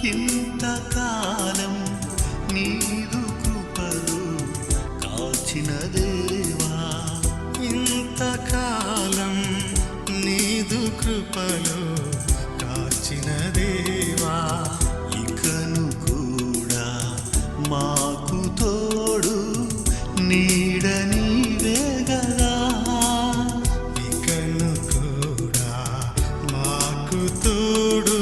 ఇంతకాలం నీదు కృపలు కాచిన దేవా, ఇంతకాలం నీదు కృపలు కాచిన దేవా, ఇకను కూడా మాకు తోడు నీడ నీవే గదా, ఇకను కూడా మాకు తోడు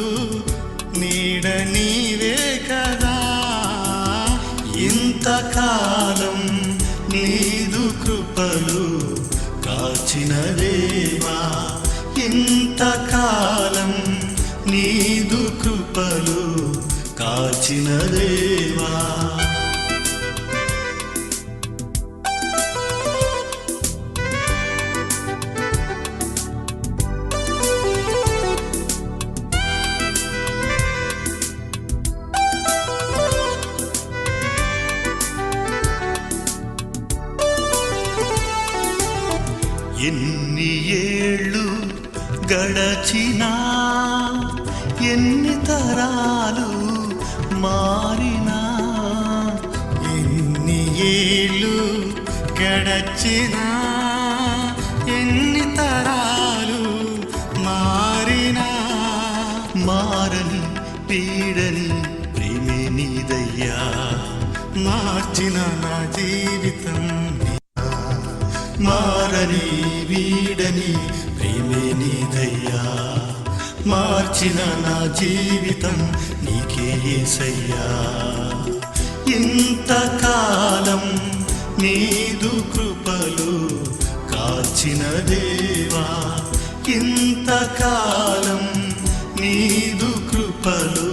నీడ నీవే కదా. ఇంతకాలం నీదు కృపలు కాచిన దేవా, ఇంతకాలం నీదు కృపలు కాచిన దేవా. ఎన్ని ఏళ్ళు గడచినా, ఎన్ని తరాలు మారినా, ఎన్ని ఏళ్ళు గడచినా, ఎన్ని తరాలు మారినా, మారని పీడని ప్రేమే నీదయ్యా, మార్చిన నా జీవితం, మారని వీడని ప్రేమే నీదయ్యా, మార్చిన నా జీవితం నీకే యేసయ్యా. ఇంతకాలం నీదు కృపలు కాచిన దేవా, ఇంతకాలం నీదు కృపలు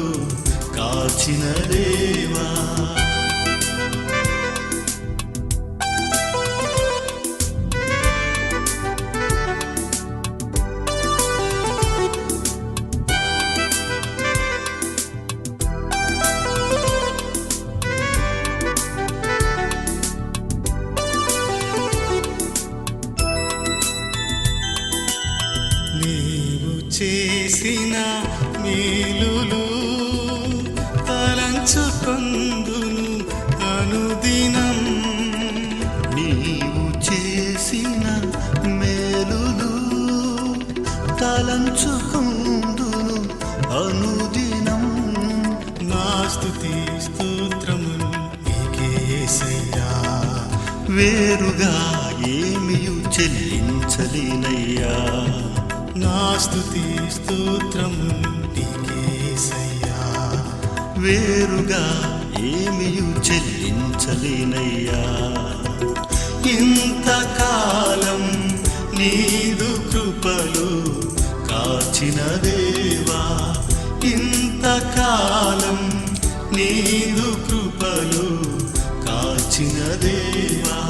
కాచిన దేవా. నీవు చేసిన మేలులు తలంచుకొందును అనుదినం, నీవు చేసిన మేలులు తలంచుకుందును అనుదినం, నా స్తుతి స్తోత్రములు నీకే యేసయ్యా, వేరుగా ఏమియు చెల్లించలేనయ్యా, నా స్తుతి స్తోత్రములు నీకే యేసయ్యా, వేరుగా ఏమియు చెల్లించలేనయ్యా. ఇంతకాలం నీదు కృపలు కాచిన దేవా, ఇంతకాలం నీదు కృపలు కాచిన దేవా,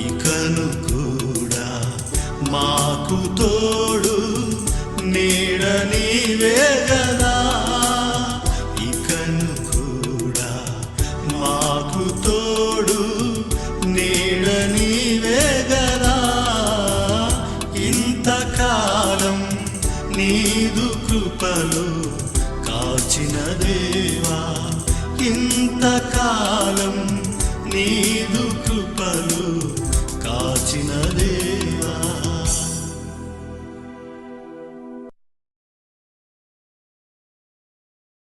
ఇకను కూడా మాకు తోడు నీడ నీవే గదా, ఇకను కూడా మాకు తోడు నీడ నీవే గదా. ఇంతకాలం నీదు కృపలు కాచిన దేవా, ఇంతకాలం నీదు కృపలు